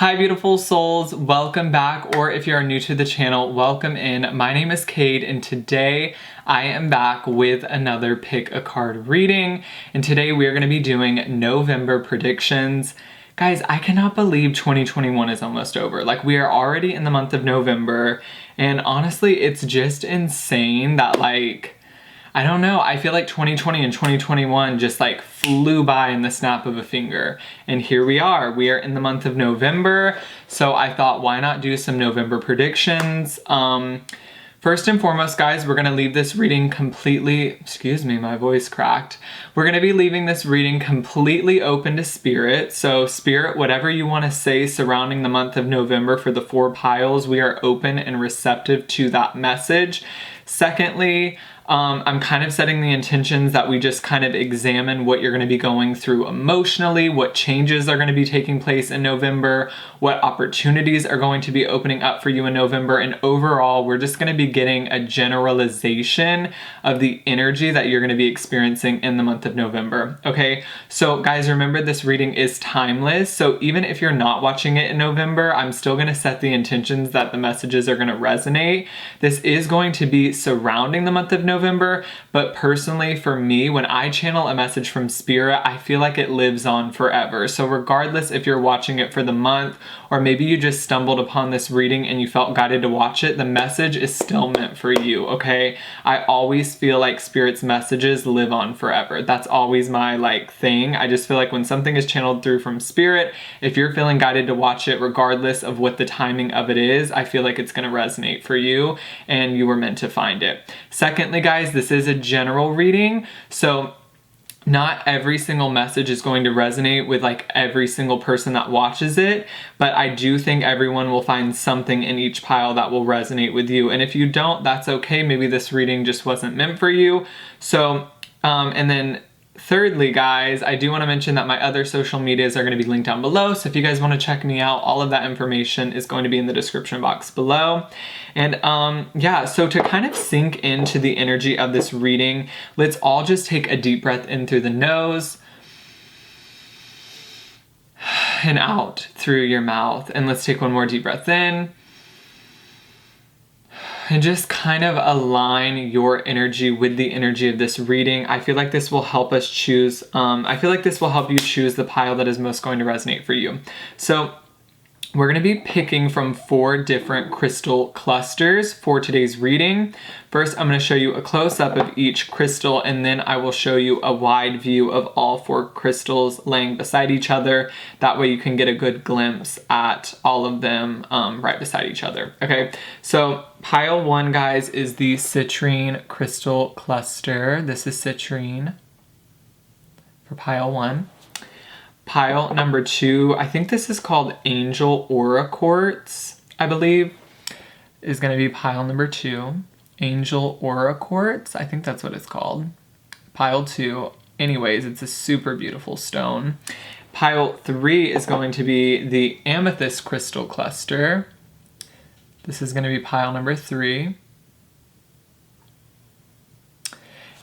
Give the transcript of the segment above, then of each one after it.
Hi beautiful souls, welcome back, or if you are new to the channel, welcome in. My name is Cade and today I am back with another pick a card reading, and today we are going to be doing November predictions. Guys, I cannot believe 2021 is almost over. Like, we are already in the month of November, and honestly it's just insane that I don't know, I feel like 2020 and 2021 just flew by in the snap of a finger. And here we are in the month of November. So I thought, why not do some November predictions? First and foremost, guys, we're gonna leave this reading completely, excuse me, my voice cracked. We're gonna be leaving this reading completely open to Spirit. So Spirit, whatever you wanna say surrounding the month of November for the 4 piles, we are open and receptive to that message. Secondly, I'm kind of setting the intentions that we just kind of examine what you're going to be going through emotionally, what changes are going to be taking place in November, what opportunities are going to be opening up for you in November, and overall, we're just going to be getting a generalization of the energy that you're going to be experiencing in the month of November, okay? So guys, remember this reading is timeless, so even if you're not watching it in November, I'm still going to set the intentions that the messages are going to resonate. This is going to be surrounding the month of November, but personally for me, when I channel a message from Spirit, I feel like it lives on forever. So regardless if you're watching it for the month, or maybe you just stumbled upon this reading and you felt guided to watch it, the message is still meant for you, okay? I always feel like Spirit's messages live on forever. That's always my thing. I just feel like when something is channeled through from Spirit, if you're feeling guided to watch it, regardless of what the timing of it is, I feel like it's gonna resonate for you and you were meant to find it. Secondly, guys, this is a general reading, so not every single message is going to resonate with every single person that watches it, but I do think everyone will find something in each pile that will resonate with you. And if you don't, that's okay. Maybe this reading just wasn't meant for you. So, and then thirdly, guys, I do want to mention that my other social medias are going to be linked down below. So if you guys want to check me out, all of that information is going to be in the description box below. And yeah, so to kind of sink into the energy of this reading, let's all just take a deep breath in through the nose and out through your mouth. And let's take one more deep breath in. And just kind of align your energy with the energy of this reading. I feel like this will help us choose, I feel like this will help you choose the pile that is most going to resonate for you. So we're going to be picking from 4 different crystal clusters for today's reading. First, I'm going to show you a close-up of each crystal, and then I will show you a wide view of all 4 crystals laying beside each other. That way you can get a good glimpse at all of them right beside each other. Okay, so pile 1, guys, is the citrine crystal cluster. This is citrine for pile 1. Pile number 2, I think this is called Angel Aura Quartz, I believe, is going to be pile number 2. Angel Aura Quartz, I think that's what it's called. Pile 2, anyways, it's a super beautiful stone. Pile 3 is going to be the Amethyst Crystal Cluster. This is going to be pile number 3.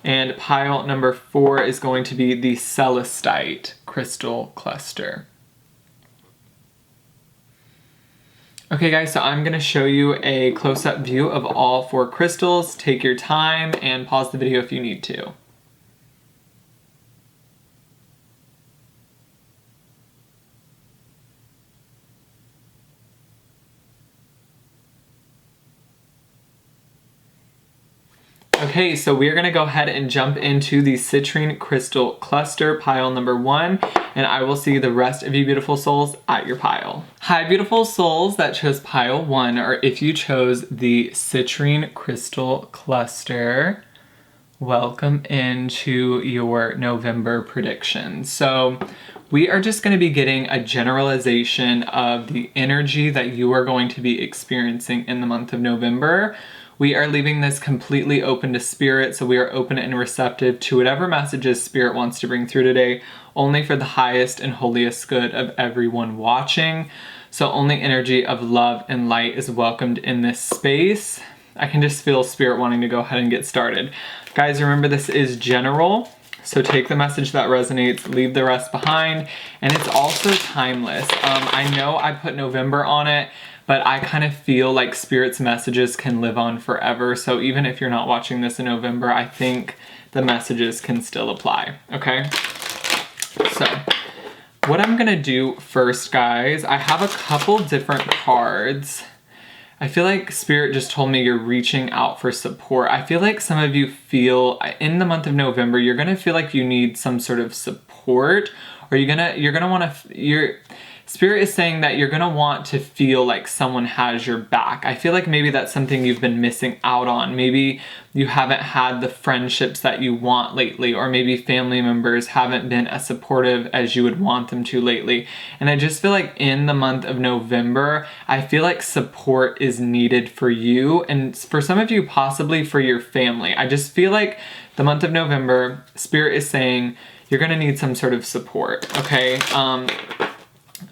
And pile number 4 is going to be the Celestite Crystal Cluster. Okay guys, so I'm going to show you a close-up view of all 4 crystals. Take your time and pause the video if you need to. Okay, so we're going to go ahead and jump into the citrine crystal cluster, pile number 1, and I will see the rest of you beautiful souls at your pile. Hi beautiful souls that chose pile 1, or if you chose the citrine crystal cluster, welcome into your November predictions. So we are just going to be getting a generalization of the energy that you are going to be experiencing in the month of November. We are leaving this completely open to Spirit, so we are open and receptive to whatever messages Spirit wants to bring through today, only for the highest and holiest good of everyone watching. So only energy of love and light is welcomed in this space. I can just feel Spirit wanting to go ahead and get started. Guys, remember this is general, So take the message that resonates, leave the rest behind. And it's also timeless. I know I put November on it, but I kind of feel like Spirit's messages can live on forever. So even if you're not watching this in November, I think the messages can still apply, okay? So what I'm gonna do first, guys, I have a couple different cards. I feel like Spirit just told me you're reaching out for support. I feel like some of you feel in the month of November, you're gonna feel like you need some sort of support, or you're gonna want to, Spirit is saying that you're gonna want to feel like someone has your back. I feel like maybe that's something you've been missing out on. Maybe you haven't had the friendships that you want lately, or maybe family members haven't been as supportive as you would want them to lately. And I just feel like in the month of November, I feel like support is needed for you, and for some of you, possibly for your family. I just feel like the month of November, Spirit is saying you're gonna need some sort of support, okay?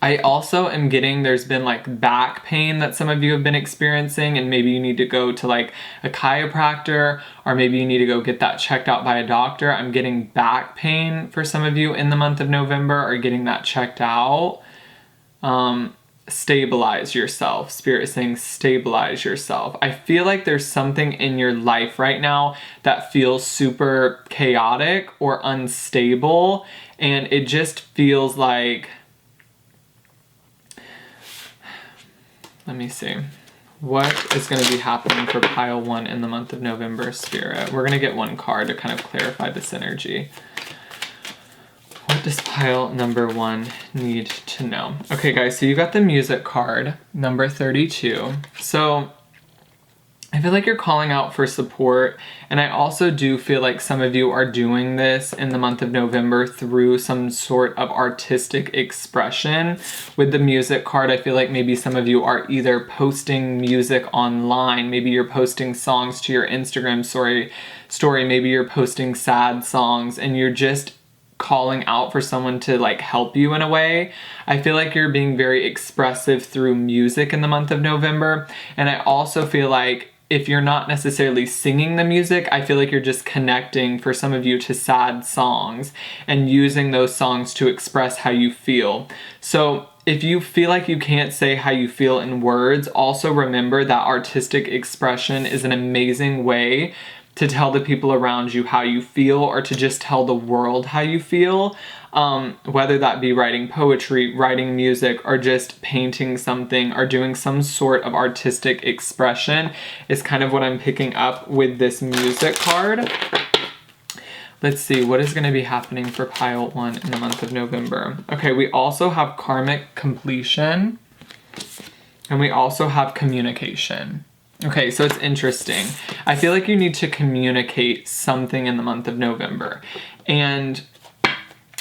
I also am getting, there's been like back pain that some of you have been experiencing, and maybe you need to go to like a chiropractor, or maybe you need to go get that checked out by a doctor. I'm getting back pain for some of you in the month of November, or getting that checked out. Stabilize yourself. Spirit is saying stabilize yourself. I feel like there's something in your life right now that feels super chaotic or unstable, and it just feels like, let me see. What is going to be happening for pile 1 in the month of November, Spirit? We're going to get one card to kind of clarify this energy. What does pile number 1 need to know? Okay, guys, so you got the music card, number 32. So I feel like you're calling out for support, and I also do feel like some of you are doing this in the month of November through some sort of artistic expression. With the music card, I feel like maybe some of you are either posting music online, maybe you're posting songs to your Instagram story, maybe you're posting sad songs, and you're just calling out for someone to like help you in a way. I feel like you're being very expressive through music in the month of November, and I also feel like if you're not necessarily singing the music, I feel like you're just connecting, for some of you, to sad songs and using those songs to express how you feel. So if you feel like you can't say how you feel in words, also remember that artistic expression is an amazing way to tell the people around you how you feel, or to just tell the world how you feel. Whether that be writing poetry, writing music, or just painting something, or doing some sort of artistic expression is kind of what I'm picking up with this music card. Let's see, what is going to be happening for pile 1 in the month of November? Okay, we also have karmic completion, and we also have communication. Okay, so it's interesting. I feel like you need to communicate something in the month of November. And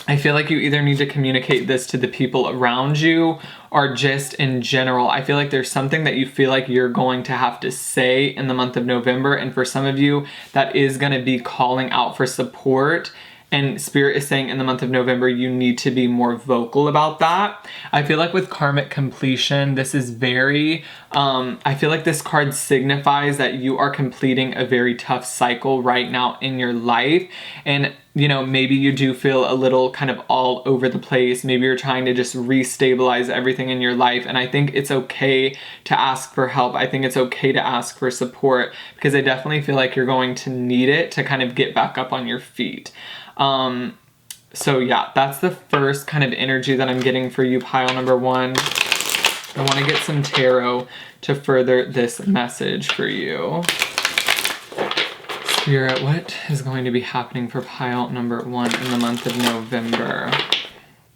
I feel like you either need to communicate this to the people around you, or just in general. I feel like there's something that you feel like you're going to have to say in the month of November. And for some of you, that is going to be calling out for support. And Spirit is saying in the month of November, you need to be more vocal about that. I feel like with karmic completion, this is very, I feel like this card signifies that you are completing a very tough cycle right now in your life. And, you know, maybe you do feel a little kind of all over the place. Maybe you're trying to just restabilize everything in your life. And I think it's okay to ask for help. I think it's okay to ask for support, because I definitely feel like you're going to need it to kind of get back up on your feet. So yeah, that's the first kind of energy that I'm getting for you, pile number 1. I want to get some tarot to further this message for you. Spirit, what is going to be happening for pile number 1 in the month of November?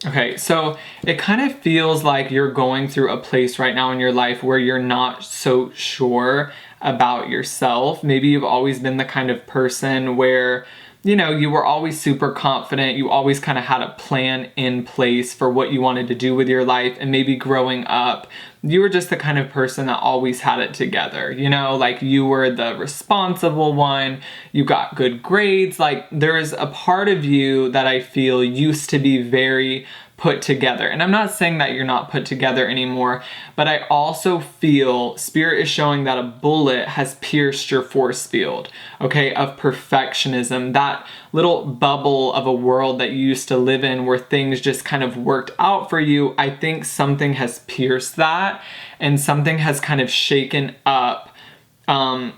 Okay, so it kind of feels like you're going through a place right now in your life where you're not so sure about yourself. Maybe you've always been the kind of person where, you know, you were always super confident. You always kind of had a plan in place for what you wanted to do with your life. And maybe growing up, you were just the kind of person that always had it together. You know, like you were the responsible one. You got good grades. Like there is a part of you that I feel used to be very put together. And I'm not saying that you're not put together anymore, but I also feel Spirit is showing that a bullet has pierced your force field, okay, of perfectionism, that little bubble of a world that you used to live in where things just kind of worked out for you. I think something has pierced that, and something has kind of shaken up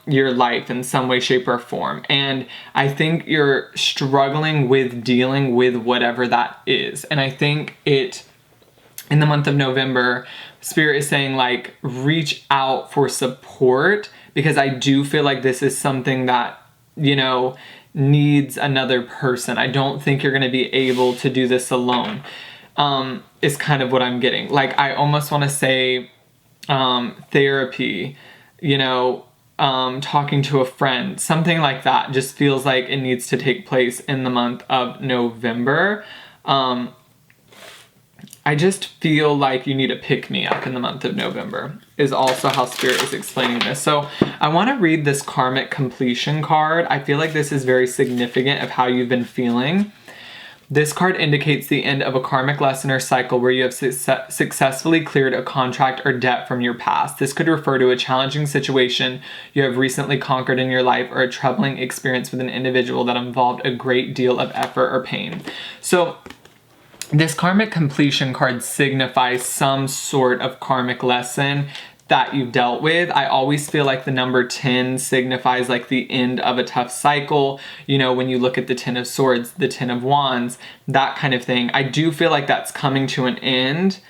your life in some way, shape, or form. And I think you're struggling with dealing with whatever that is. And I think in the month of November, Spirit is saying, like, reach out for support, because I do feel like this is something that, you know, needs another person. I don't think you're going to be able to do this alone, is kind of what I'm getting. Like, I almost want to say therapy, you know, talking to a friend, something like that just feels like it needs to take place in the month of November. I just feel like you need a pick-me-up in the month of November, is also how Spirit is explaining this. So I want to read this karmic completion card. I feel like this is very significant of how you've been feeling. This card indicates the end of a karmic lesson or cycle where you have successfully cleared a contract or debt from your past. This could refer to a challenging situation you have recently conquered in your life, or a troubling experience with an individual that involved a great deal of effort or pain. So this karmic completion card signifies some sort of karmic lesson that you've dealt with. I always feel like the number 10 signifies like the end of a tough cycle. You know, when you look at the 10 of Swords, the 10 of Wands, that kind of thing. I do feel like that's coming to an end,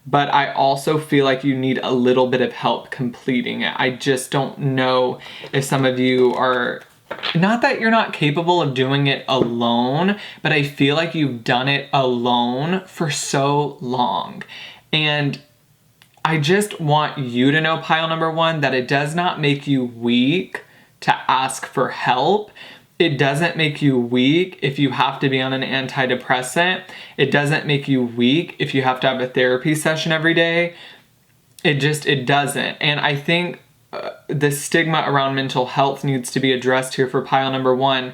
but I also feel like you need a little bit of help completing it. I just don't know if some of you are, not that you're not capable of doing it alone, but I feel like you've done it alone for so long. And I just want you to know, pile number one, that it does not make you weak to ask for help. It doesn't make you weak if you have to be on an antidepressant. It doesn't make you weak if you have to have a therapy session every day. It doesn't. And I think the stigma around mental health needs to be addressed here for pile number one.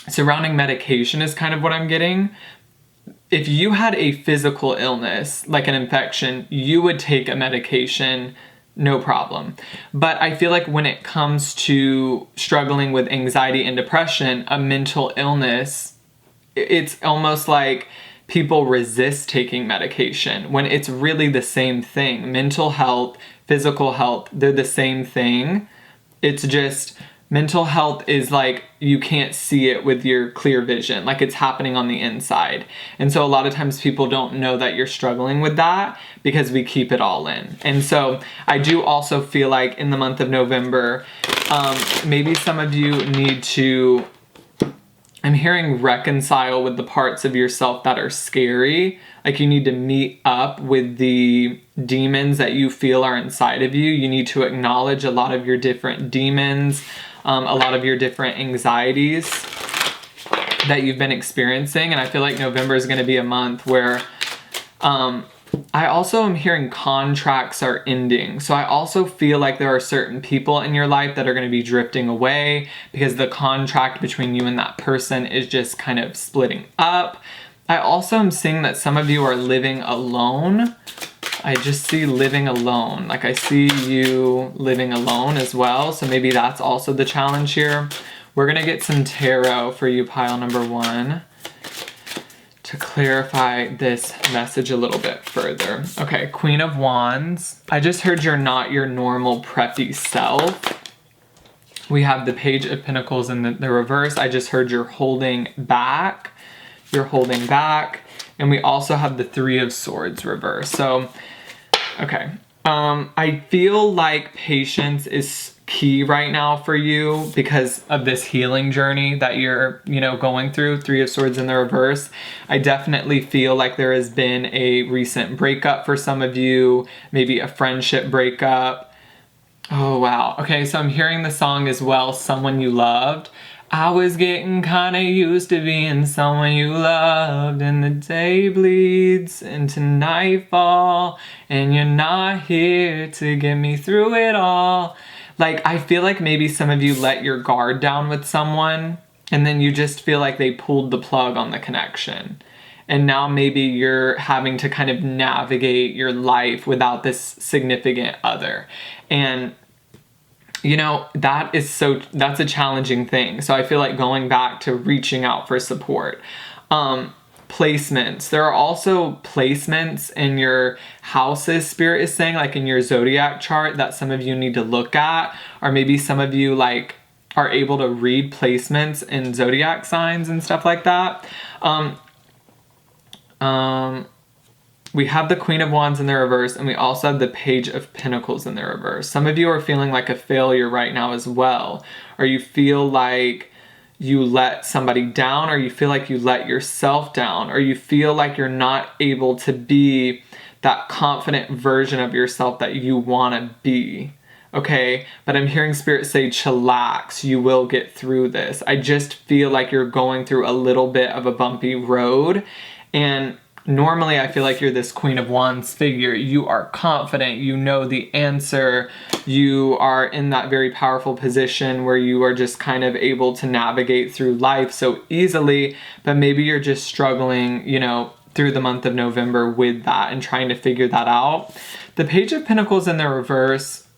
Surrounding medication is kind of what I'm getting. If you had a physical illness, like an infection, you would take a medication, no problem. But I feel like when it comes to struggling with anxiety and depression, a mental illness, it's almost like people resist taking medication when it's really the same thing. Mental health, physical health, they're the same thing. It's just mental health is like you can't see it with your clear vision, like it's happening on the inside. And so a lot of times people don't know that you're struggling with that because we keep it all in. And so I do also feel like in the month of November, maybe some of you need to, I'm hearing, reconcile with the parts of yourself that are scary. Like you need to meet up with the demons that you feel are inside of you. You need to acknowledge a lot of your different demons, a lot of your different anxieties that you've been experiencing. And I feel like November is going to be a month where I also am hearing contracts are ending. So I also feel like there are certain people in your life that are going to be drifting away because the contract between you and that person is just kind of splitting up. I also am seeing that some of you are living alone. I just see living alone. Like I see you living alone as well. So maybe that's also the challenge here. We're going to get some tarot for you, pile number one, to clarify this message a little bit further. Okay, Queen of Wands. I just heard you're not your normal preppy self. We have the Page of Pentacles in the reverse. I just heard you're holding back. You're holding back. And we also have the Three of Swords reverse. So, okay. I feel like patience is key right now for you because of this healing journey that you're, going through. Three of Swords in the reverse. I definitely feel like there has been a recent breakup for some of you, maybe a friendship breakup. Oh, wow. Okay, so I'm hearing the song as well, Someone You Loved. I was getting kinda used to being someone you loved, and the day bleeds into nightfall, and you're not here to get me through it all. Like, I feel like maybe some of you let your guard down with someone, and then you just feel like they pulled the plug on the connection. And now maybe you're having to kind of navigate your life without this significant other. And you know, that's a challenging thing. So I feel like going back to reaching out for support. Placements. There are also placements in your houses, Spirit is saying, like in your zodiac chart, that some of you need to look at, or maybe some of you like are able to read placements in zodiac signs and stuff like that. We have the Queen of Wands in the reverse, and we also have the Page of Pentacles in the reverse. Some of you are feeling like a failure right now as well, or you feel like you let somebody down, or you feel like you let yourself down, or you feel like you're not able to be that confident version of yourself that you want to be. Okay, but I'm hearing Spirit say, chillax, you will get through this. I just feel like you're going through a little bit of a bumpy road, and normally I feel like you're this Queen of Wands figure. You are confident, you know the answer, you are in that very powerful position where you are just kind of able to navigate through life so easily, but maybe you're just struggling, you know, through the month of November with that and trying to figure that out. The Page of Pentacles in the reverse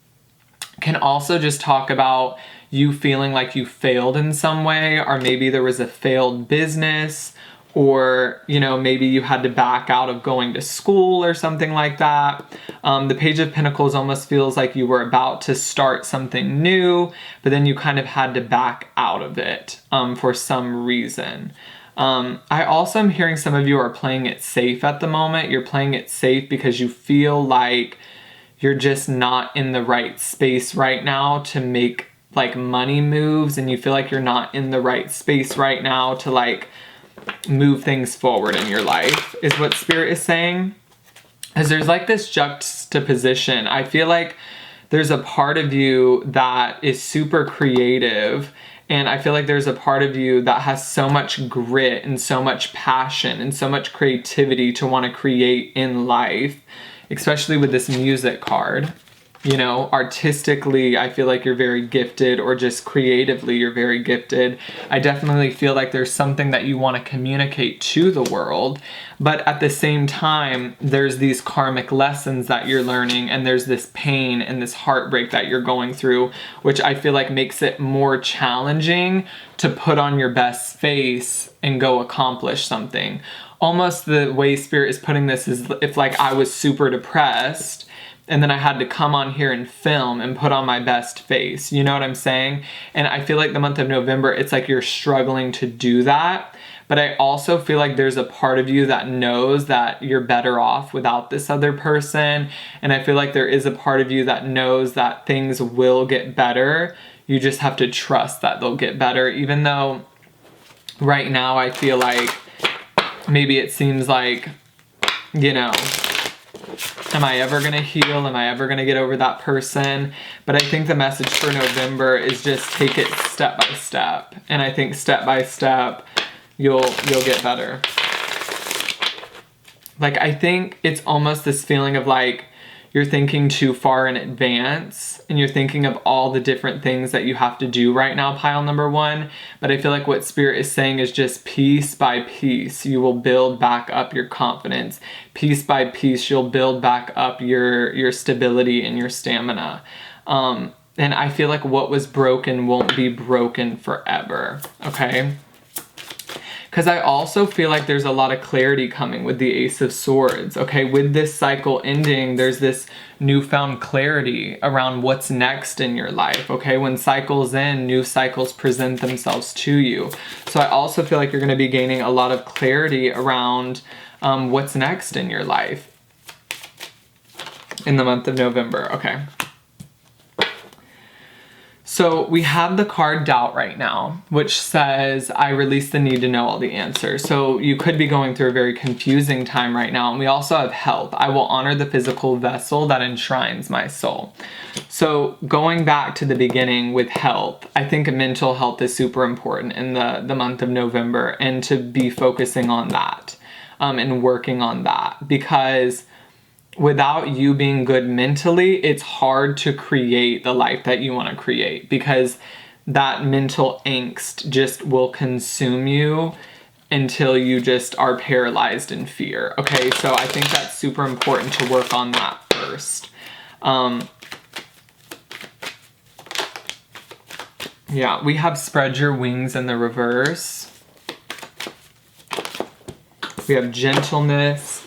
can also just talk about you feeling like you failed in some way, or maybe there was a failed business, or, you know, maybe you had to back out of going to school or something like that. The Page of Pentacles almost feels like you were about to start something new, but then you kind of had to back out of it for some reason. I also am hearing some of you are playing it safe at the moment. You're playing it safe because you feel like you're just not in the right space right now to make like money moves, and you feel like you're not in the right space right now to like move things forward in your life, is what Spirit is saying. As there's like this juxtaposition, I feel like there's a part of you that is super creative, and I feel like there's a part of you that has so much grit and so much passion and so much creativity to want to create in life, especially with this music card. You know, artistically, I feel like you're very gifted, or just creatively, you're very gifted. I definitely feel like there's something that you want to communicate to the world, but at the same time, there's these karmic lessons that you're learning, and there's this pain and this heartbreak that you're going through, which I feel like makes it more challenging to put on your best face and go accomplish something. Almost the way Spirit is putting this is if like I was super depressed, and then I had to come on here and film and put on my best face. You know what I'm saying? And I feel like the month of November, it's like you're struggling to do that. But I also feel like there's a part of you that knows that you're better off without this other person. And I feel like there is a part of you that knows that things will get better. You just have to trust that they'll get better. Even though right now I feel like maybe it seems like, you know, am I ever going to heal? Am I ever going to get over that person? But I think the message for November is just take it step by step. And I think step by step, you'll get better. Like, I think it's almost this feeling of like, you're thinking too far in advance, and you're thinking of all the different things that you have to do right now, pile number one. But I feel like what Spirit is saying is just piece by piece, you will build back up your confidence. Piece by piece, you'll build back up your stability and your stamina. And I feel like what was broken won't be broken forever, okay? Because I also feel like there's a lot of clarity coming with the Ace of Swords, okay? With this cycle ending, there's this newfound clarity around what's next in your life, okay? When cycles end, new cycles present themselves to you. So I also feel like you're going to be gaining a lot of clarity around what's next in your life in the month of November, okay? So we have the card Doubt right now, which says, I release the need to know all the answers. So you could be going through a very confusing time right now. And we also have Health. I will honor the physical vessel that enshrines my soul. So going back to the beginning with health, I think mental health is super important in the month of November, and to be focusing on that and working on that, because without you being good mentally, it's hard to create the life that you want to create, because that mental angst just will consume you until you just are paralyzed in fear. Okay, so I think that's super important to work on that first. Yeah, we have spread your wings in the reverse. We have gentleness,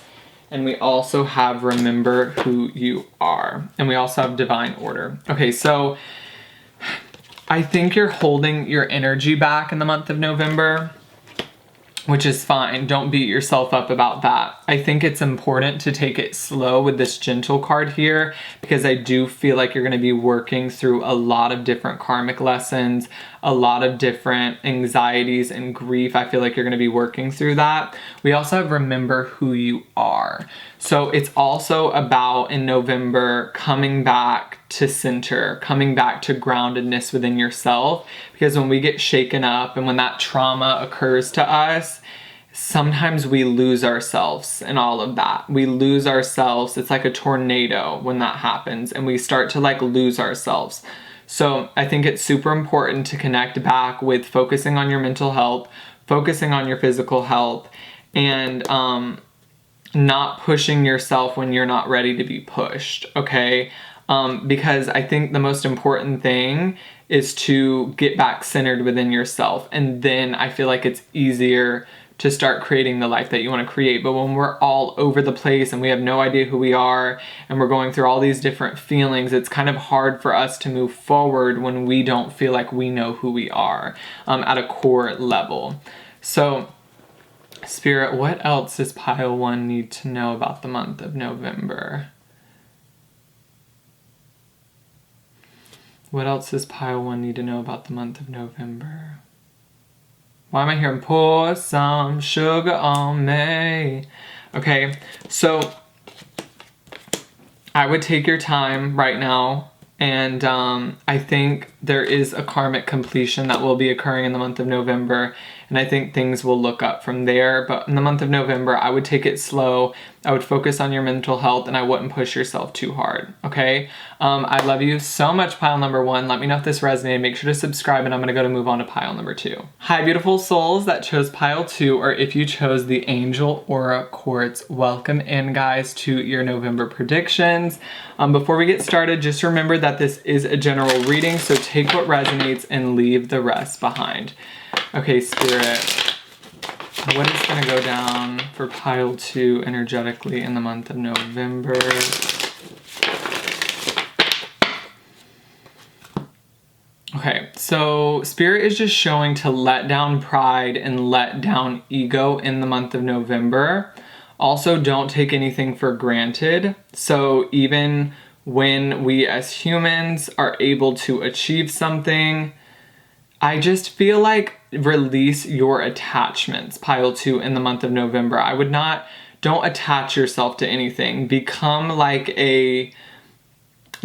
and we also have remember who you are. And we also have divine order. Okay, so I think you're holding your energy back in the month of November, which is fine. Don't beat yourself up about that. I think it's important to take it slow with this gentle card here, because I do feel like you're going to be working through a lot of different karmic lessons, a lot of different anxieties and grief. I feel like you're going to be working through that. We also have remember who you are. So it's also about, in November, coming back to center, coming back to groundedness within yourself. Because when we get shaken up and when that trauma occurs to us, sometimes we lose ourselves in all of that. We lose ourselves. It's like a tornado when that happens, and we start to like lose ourselves. So I think it's super important to connect back with focusing on your mental health, focusing on your physical health, and not pushing yourself when you're not ready to be pushed, okay? Because I think the most important thing is to get back centered within yourself. And then I feel like it's easier to start creating the life that you want to create. But when we're all over the place and we have no idea who we are and we're going through all these different feelings, it's kind of hard for us to move forward when we don't feel like we know who we are at a core level. So, Spirit, what else does Pile 1 need to know about the month of November? What else does Pile 1 need to know about the month of November? Why am I hearing pour some sugar on me? Okay, so I would take your time right now, and I think there is a karmic completion that will be occurring in the month of November, and I think things will look up from there. But in the month of November, I would take it slow. I would focus on your mental health, and I wouldn't push yourself too hard, okay? I love you so much, pile number 1. Let me know if this resonated. Make sure to subscribe, and I'm going to move on to pile number 2. Hi, beautiful souls that chose pile 2, or if you chose the Angel Aura Quartz, welcome in, guys, to your November predictions. Before we get started, just remember that this is a general reading, so take what resonates and leave the rest behind. Okay, Spirit, what is going to go down for pile 2 energetically in the month of November? Okay, so Spirit is just showing to let down pride and let down ego in the month of November. Also, don't take anything for granted. So even when we as humans are able to achieve something, I just feel like release your attachments, pile 2, in the month of November. Don't attach yourself to anything.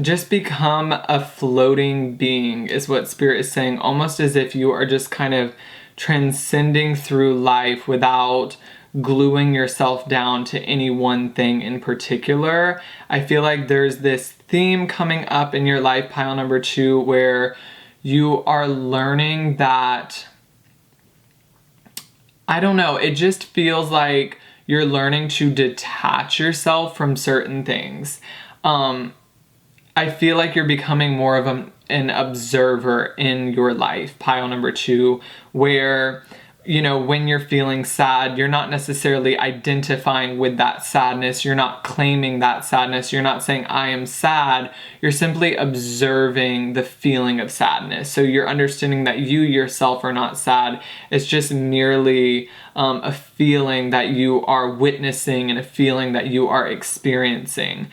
Just become a floating being is what Spirit is saying, almost as if you are just kind of transcending through life without gluing yourself down to any one thing in particular. I feel like there's this theme coming up in your life, pile number 2, where you are learning that, I don't know, it just feels like you're learning to detach yourself from certain things. I feel like you're becoming more of an observer in your life, pile number 2, where, you know, when you're feeling sad, you're not necessarily identifying with that sadness. You're not claiming that sadness. You're not saying, I am sad. You're simply observing the feeling of sadness. So you're understanding that you yourself are not sad. It's just merely a feeling that you are witnessing and a feeling that you are experiencing.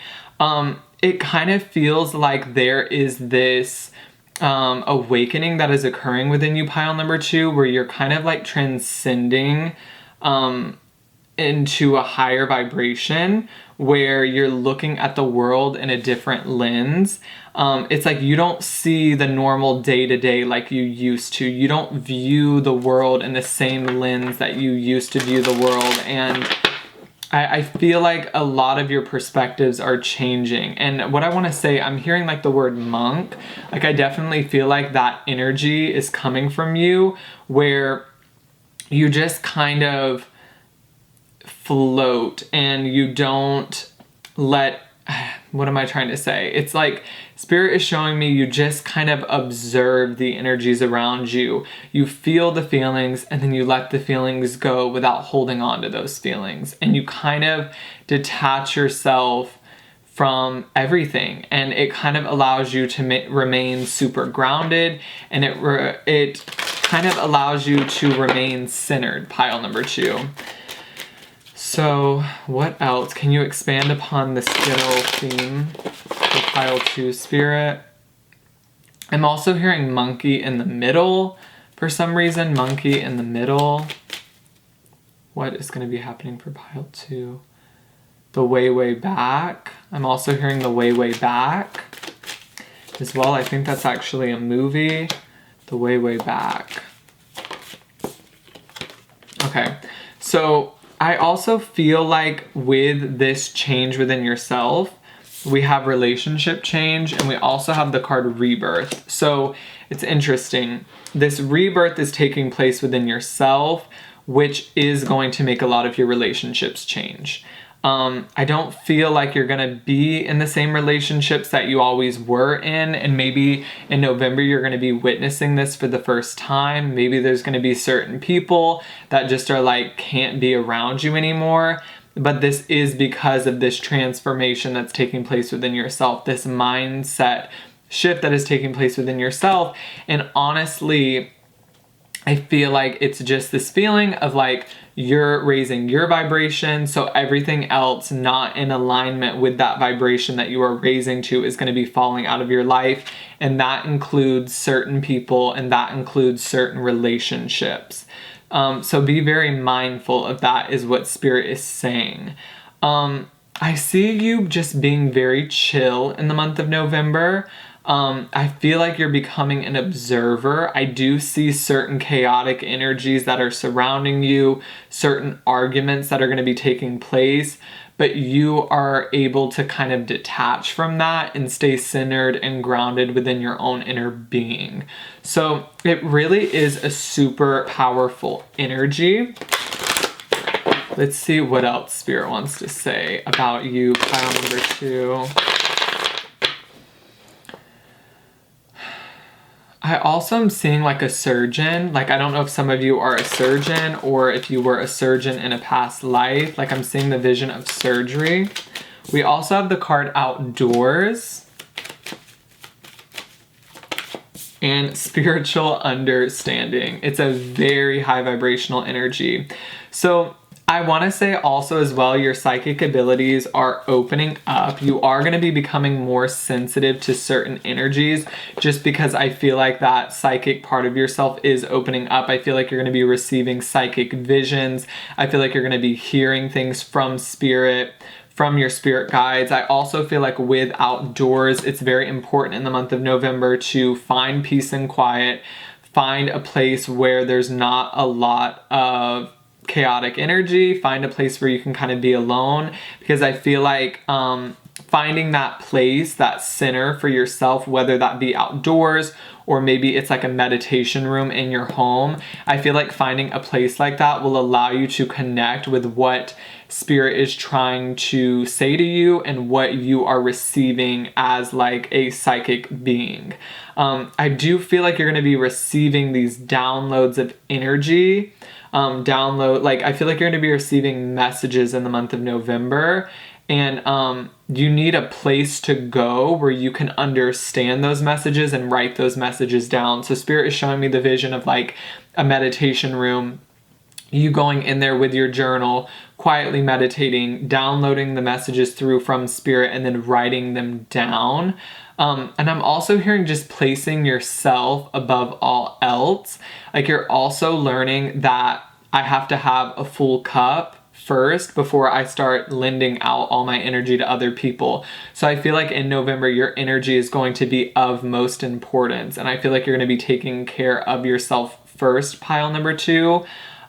It kind of feels like there is this awakening that is occurring within you, pile number 2, where you're kind of like transcending into a higher vibration, where you're looking at the world in a different lens. It's like you don't see the normal day-to-day like you used to. You don't view the world in the same lens that you used to view the world, and I feel like a lot of your perspectives are changing. And what I want to say, I'm hearing like the word monk. Like I definitely feel like that energy is coming from you, where you just kind of float and you don't let, what am I trying to say? It's like Spirit is showing me you just kind of observe the energies around you. You feel the feelings and then you let the feelings go without holding on to those feelings. And you kind of detach yourself from everything, and it kind of allows you to remain super grounded, and it kind of allows you to remain centered, pile number 2. So what else? Can you expand upon this general theme for pile 2, Spirit? I'm also hearing monkey in the middle for some reason. Monkey in the middle. What is going to be happening for pile 2? The way back. I'm also hearing the way back as well. I think that's actually a movie. The way back. Okay, so I also feel like with this change within yourself, we have relationship change, and we also have the card rebirth. So it's interesting. This rebirth is taking place within yourself, which is going to make a lot of your relationships change. I don't feel like you're going to be in the same relationships that you always were in, and maybe in November you're going to be witnessing this for the first time. Maybe there's going to be certain people that just are like can't be around you anymore, but this is because of this transformation that's taking place within yourself, this mindset shift that is taking place within yourself. And honestly, I feel like it's just this feeling of like you're raising your vibration, so everything else not in alignment with that vibration that you are raising to is going to be falling out of your life, and that includes certain people and that includes certain relationships. So be very mindful of that, is what Spirit is saying. I see you just being very chill in the month of November. I feel like you're becoming an observer. I do see certain chaotic energies that are surrounding you, certain arguments that are going to be taking place, but you are able to kind of detach from that and stay centered and grounded within your own inner being. So it really is a super powerful energy. Let's see what else Spirit wants to say about you, pile number 2. I also am seeing like a surgeon. Like, I don't know if some of you are a surgeon or if you were a surgeon in a past life. Like, I'm seeing the vision of surgery. We also have the card outdoors and spiritual understanding. It's a very high vibrational energy. So I want to say also as well, your psychic abilities are opening up. You are going to be becoming more sensitive to certain energies, just because I feel like that psychic part of yourself is opening up. I feel like you're going to be receiving psychic visions. I feel like you're going to be hearing things from Spirit, from your spirit guides. I also feel like with outdoors, it's very important in the month of November to find peace and quiet, find a place where there's not a lot of chaotic energy, find a place where you can kind of be alone, because I feel like finding that place, that center for yourself, whether that be outdoors or maybe it's like a meditation room in your home, I feel like finding a place like that will allow you to connect with what Spirit is trying to say to you and what you are receiving as like a psychic being. I do feel like you're going to be receiving these downloads of energy. I feel like you're going to be receiving messages in the month of November, and you need a place to go where you can understand those messages and write those messages down. So Spirit is showing me the vision of like a meditation room, you going in there with your journal, quietly meditating, downloading the messages through from Spirit, and then writing them down. And I'm also hearing just placing yourself above all else. Like, you're also learning that I have to have a full cup first before I start lending out all my energy to other people. So I feel like in November, your energy is going to be of most importance. And I feel like you're going to be taking care of yourself first, pile number 2.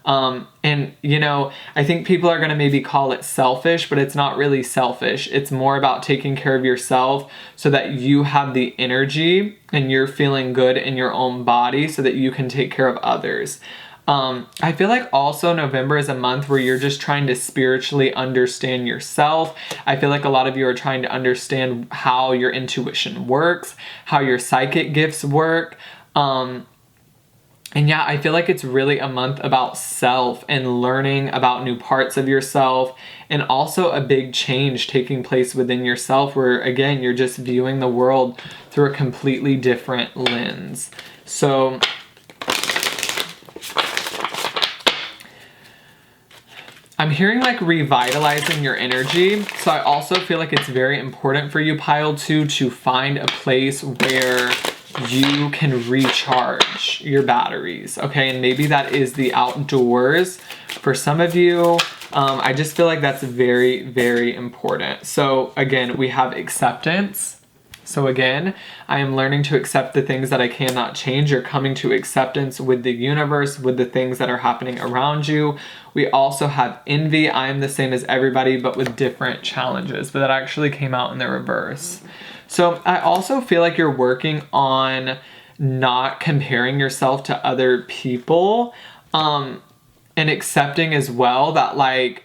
And you know, I think people are going to maybe call it selfish, but it's not really selfish. It's more about taking care of yourself so that you have the energy and you're feeling good in your own body so that you can take care of others. I feel like also November is a month where you're just trying to spiritually understand yourself. I feel like a lot of you are trying to understand how your intuition works, how your psychic gifts work. And yeah, I feel like it's really a month about self and learning about new parts of yourself, and also a big change taking place within yourself where, again, you're just viewing the world through a completely different lens. So I'm hearing like revitalizing your energy. So I also feel like it's very important for you, Pile 2, to find a place where you can recharge your batteries, okay? And maybe that is the outdoors for some of you. I just feel like that's very, very important. So again, we have acceptance. So again, I am learning to accept the things that I cannot change. You're coming to acceptance with the universe, with the things that are happening around you. We also have envy. I am the same as everybody, but with different challenges. But that actually came out in the reverse. So I also feel like you're working on not comparing yourself to other people, and accepting as well that like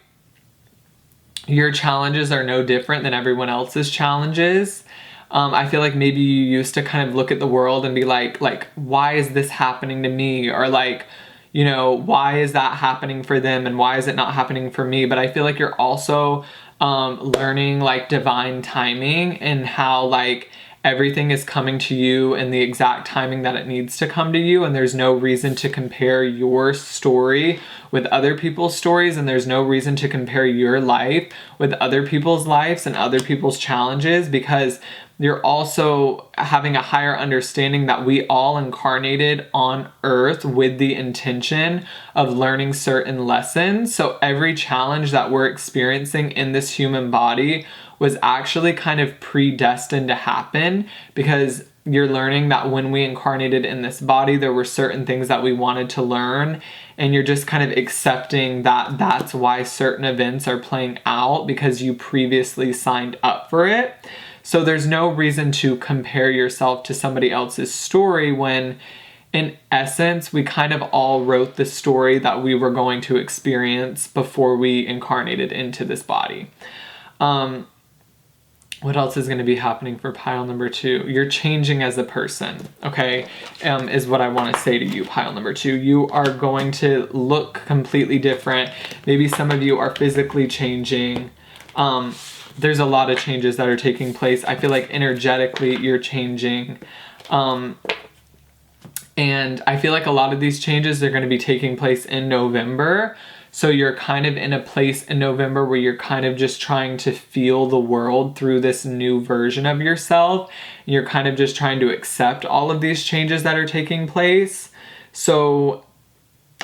your challenges are no different than everyone else's challenges. I feel like maybe you used to kind of look at the world and be like, why is this happening to me? Or like, you know, why is that happening for them and why is it not happening for me? But I feel like you're also learning like divine timing and how like everything is coming to you in the exact timing that it needs to come to you, and there's no reason to compare your story with other people's stories, and there's no reason to compare your life with other people's lives and other people's challenges, because you're also having a higher understanding that we all incarnated on earth with the intention of learning certain lessons. So every challenge that we're experiencing in this human body was actually kind of predestined to happen, because you're learning that when we incarnated in this body, there were certain things that we wanted to learn, and you're just kind of accepting that that's why certain events are playing out, because you previously signed up for it. So there's no reason to compare yourself to somebody else's story when, in essence, we kind of all wrote the story that we were going to experience before we incarnated into this body. What else is going to be happening for pile number 2? You're changing as a person, okay, is what I want to say to you, pile number 2. You are going to look completely different. Maybe some of you are physically changing. There's a lot of changes that are taking place. I feel like energetically you're changing. And I feel like a lot of these changes are going to be taking place in November. So you're kind of in a place in November where you're kind of just trying to feel the world through this new version of yourself. You're kind of just trying to accept all of these changes that are taking place. So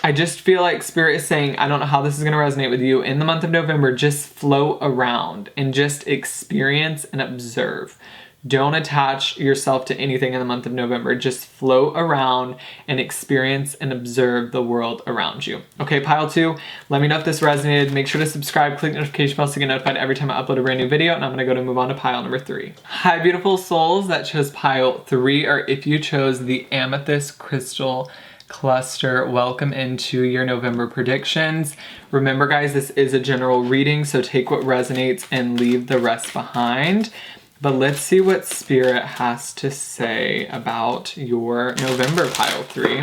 I just feel like Spirit is saying, I don't know how this is going to resonate with you. In the month of November, just float around and just experience and observe. Don't attach yourself to anything in the month of November. Just float around and experience and observe the world around you. Okay, pile 2, let me know if this resonated. Make sure to subscribe, click the notification bell so you get notified every time I upload a brand new video, and I'm gonna go to move on to pile number 3. Hi, beautiful souls that chose pile 3, or if you chose the amethyst crystal cluster, welcome into your November predictions. Remember, guys, this is a general reading, so take what resonates and leave the rest behind. But let's see what Spirit has to say about your November pile 3.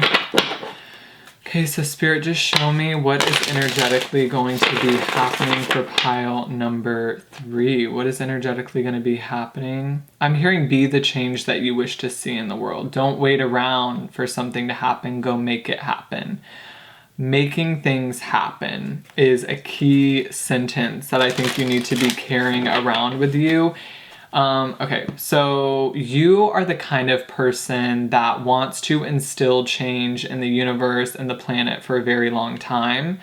Okay, so Spirit, just show me what is energetically going to be happening for pile number 3. What is energetically going to be happening? I'm hearing be the change that you wish to see in the world. Don't wait around for something to happen. Go make it happen. Making things happen is a key sentence that I think you need to be carrying around with you. Okay, so you are the kind of person that wants to instill change in the universe and the planet for a very long time.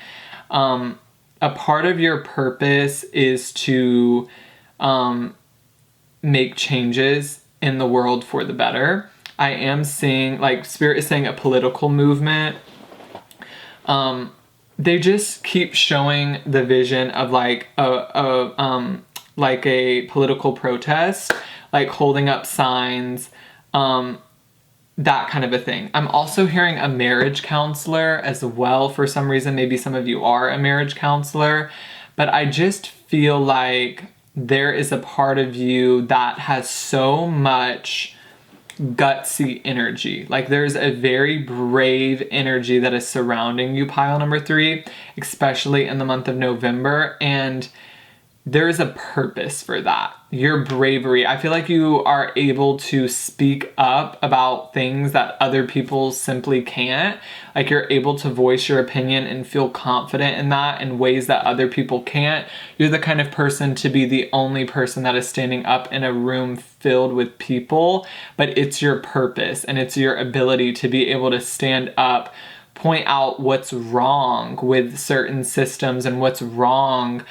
A part of your purpose is to make changes in the world for the better. I am seeing, like, Spirit is saying a political movement. They just keep showing the vision of like a political protest, like holding up signs, that kind of a thing. I'm also hearing a marriage counselor as well for some reason. Maybe some of you are a marriage counselor, but I just feel like there is a part of you that has so much gutsy energy. Like there's a very brave energy that is surrounding you, pile number 3, especially in the month of November. And there's a purpose for that. Your bravery. I feel like you are able to speak up about things that other people simply can't. Like you're able to voice your opinion and feel confident in that in ways that other people can't. You're the kind of person to be the only person that is standing up in a room filled with people, but it's your purpose and it's your ability to be able to stand up, point out what's wrong with certain systems and what's wrong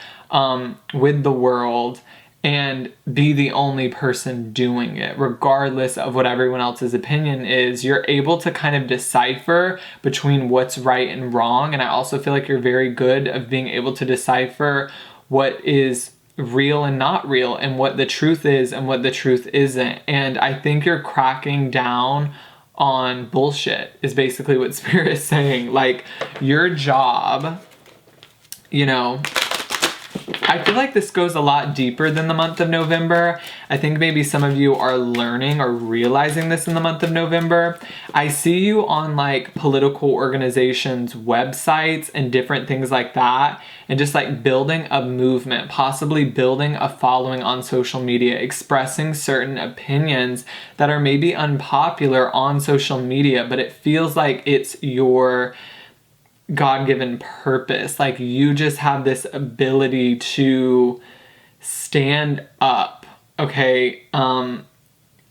with the world, and be the only person doing it, regardless of what everyone else's opinion is. You're able to kind of decipher between what's right and wrong. And I also feel like you're very good at being able to decipher what is real and not real, and what the truth is and what the truth isn't. And I think you're cracking down on bullshit, is basically what Spirit is saying. Like your job, I feel like this goes a lot deeper than the month of November. I think maybe some of you are learning or realizing this in the month of November. I see you on like political organizations' websites and different things like that, and just like building a movement, possibly building a following on social media, expressing certain opinions that are maybe unpopular on social media, but it feels like it's your God-given purpose. Like you just have this ability to stand up, okay?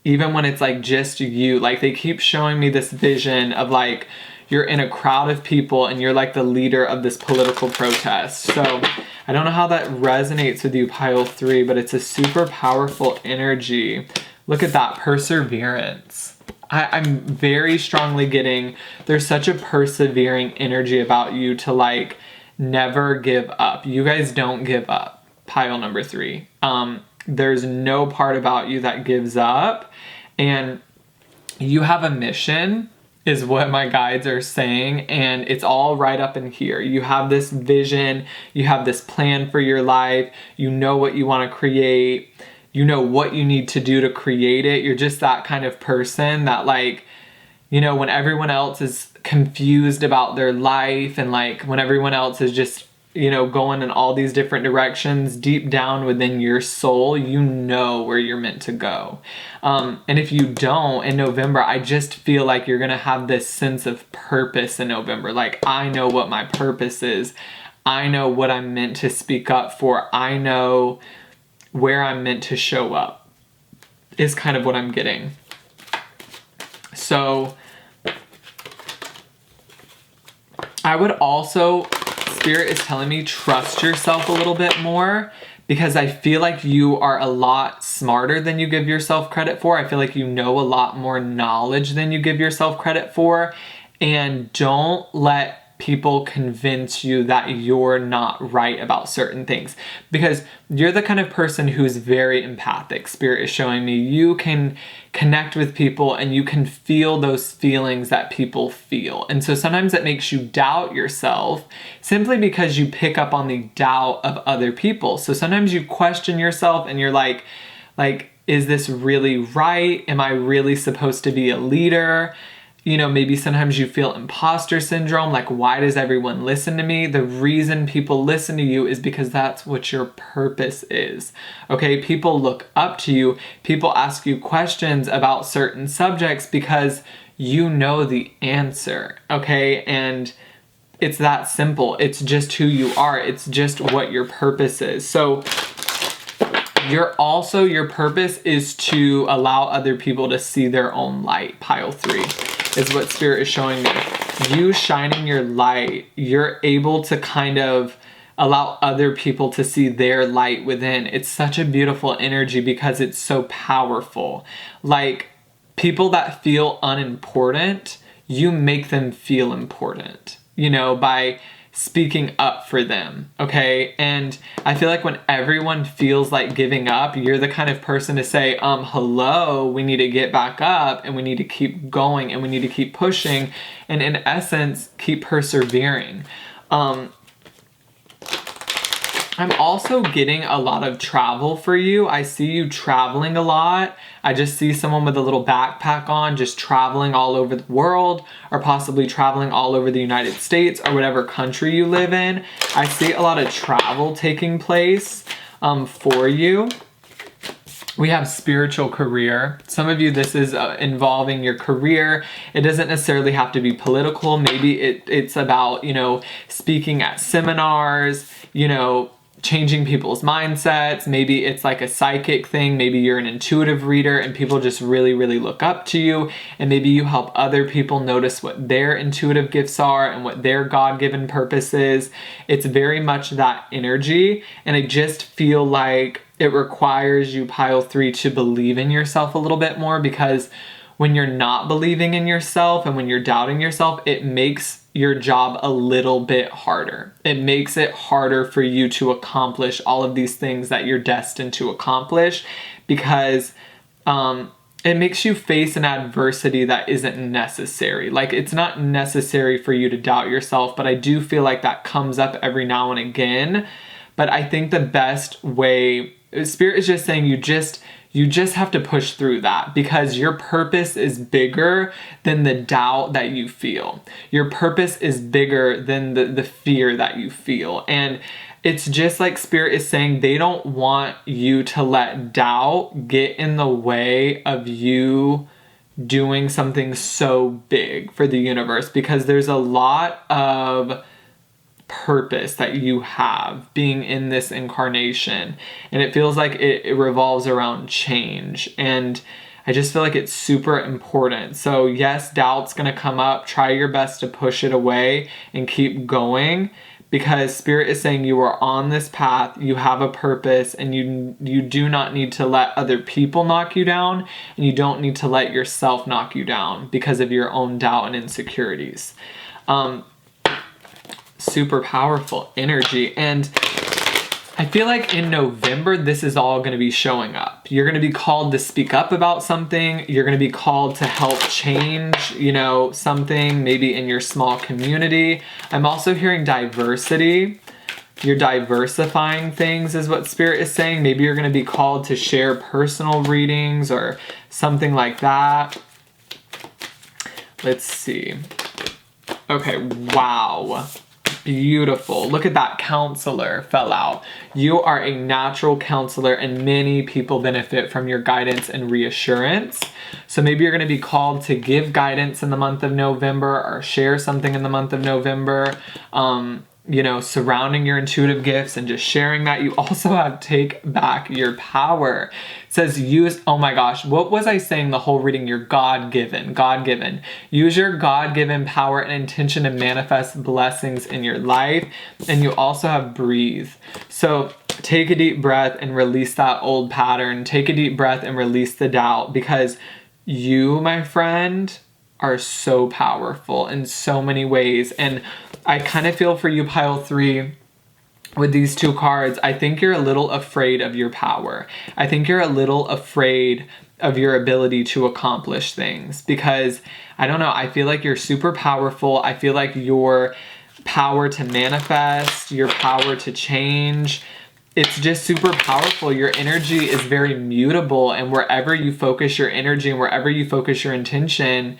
Even when it's like just you. Like they keep showing me this vision of like you're in a crowd of people and you're like the leader of this political protest. So I don't know how that resonates with you, pile 3, but it's a super powerful energy. Look at that perseverance. I'm very strongly getting there's such a persevering energy about you to like never give up. You guys don't give up, pile number 3. There's no part about you that gives up, and you have a mission is what my guides are saying, and it's all right up in here. You have this vision, you have this plan for your life, you know what you want to create, you know what you need to do to create it. You're just that kind of person that like, when everyone else is confused about their life and like when everyone else is just, going in all these different directions, deep down within your soul, you know where you're meant to go. And if you don't, in November, I just feel like you're going to have this sense of purpose in November. Like, I know what my purpose is. I know what I'm meant to speak up for. I know where I'm meant to show up, is kind of what I'm getting. So I would also, Spirit is telling me, trust yourself a little bit more, because I feel like you are a lot smarter than you give yourself credit for. I feel like you know a lot more knowledge than you give yourself credit for. And don't let people convince you that you're not right about certain things, because you're the kind of person who's very empathic. Spirit is showing me you can connect with people and you can feel those feelings that people feel. And so sometimes it makes you doubt yourself simply because you pick up on the doubt of other people. So sometimes you question yourself and you're like, is this really right? Am I really supposed to be a leader? Maybe sometimes you feel imposter syndrome, like, why does everyone listen to me? The reason people listen to you is because that's what your purpose is, okay? People look up to you. People ask you questions about certain subjects because you know the answer, okay? And it's that simple. It's just who you are. It's just what your purpose is. So your purpose is to allow other people to see their own light, pile 3. Is what Spirit is showing me. You shining your light, you're able to kind of allow other people to see their light within. It's such a beautiful energy because it's so powerful. Like, people that feel unimportant, you make them feel important, by speaking up for them, okay? And I feel like when everyone feels like giving up, you're the kind of person to say, hello, we need to get back up and we need to keep going and we need to keep pushing and in essence, keep persevering. I'm also getting a lot of travel for you. I see you traveling a lot. I just see someone with a little backpack on just traveling all over the world or possibly traveling all over the United States or whatever country you live in. I see a lot of travel taking place for you. We have spiritual career. Some of you, this is involving your career. It doesn't necessarily have to be political. Maybe it's about, speaking at seminars, changing people's mindsets. Maybe it's like a psychic thing. Maybe you're an intuitive reader and people just really, really look up to you. And maybe you help other people notice what their intuitive gifts are and what their God-given purpose is. It's very much that energy. And I just feel like it requires you, pile 3, to believe in yourself a little bit more, because when you're not believing in yourself and when you're doubting yourself, it makes your job a little bit harder. It makes it harder for you to accomplish all of these things that you're destined to accomplish, because it makes you face an adversity that isn't necessary. Like, it's not necessary for you to doubt yourself, but I do feel like that comes up every now and again. But I think the best way, Spirit is just saying you just have to push through that, because your purpose is bigger than the doubt that you feel. Your purpose is bigger than the fear that you feel. And it's just like Spirit is saying, they don't want you to let doubt get in the way of you doing something so big for the universe, because there's a lot of purpose that you have being in this incarnation, and it feels like it revolves around change, and I just feel like it's super important. So yes, doubt's gonna come up. Try your best to push it away and keep going, because Spirit is saying you are on this path, you have a purpose, and you do not need to let other people knock you down, and you don't need to let yourself knock you down because of your own doubt and insecurities. Super powerful energy. And I feel like in November, this is all going to be showing up. You're going to be called to speak up about something. You're going to be called to help change, something maybe in your small community. I'm also hearing diversity. You're diversifying things is what Spirit is saying. Maybe you're going to be called to share personal readings or something like that. Let's see. Okay, wow. Beautiful. Look at that, counselor fell out. You are a natural counselor, and many people benefit from your guidance and reassurance. So maybe you're going to be called to give guidance in the month of November or share something in the month of November. Surrounding your intuitive gifts and just sharing that. You also have take back your power. It says use, oh my gosh, what was I saying the whole reading? You're God-given. Use your God-given power and intention to manifest blessings in your life. And you also have breathe. So take a deep breath and release that old pattern. Take a deep breath and release the doubt, because you, my friend, are so powerful in so many ways. And I kind of feel for you, pile 3, with these 2 cards. I think you're a little afraid of your power. I think you're a little afraid of your ability to accomplish things, because I don't know, I feel like you're super powerful. I feel like your power to manifest, your power to change, it's just super powerful. Your energy is very mutable, and wherever you focus your energy and wherever you focus your intention,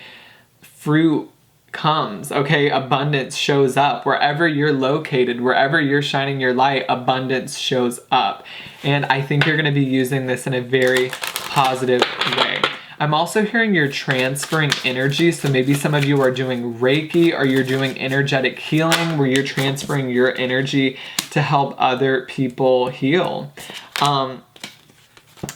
fruit comes, okay? Abundance shows up. Wherever you're located, wherever you're shining your light, abundance shows up. And I think you're going to be using this in a very positive way. I'm also hearing you're transferring energy. So maybe some of you are doing Reiki, or you're doing energetic healing where you're transferring your energy to help other people heal.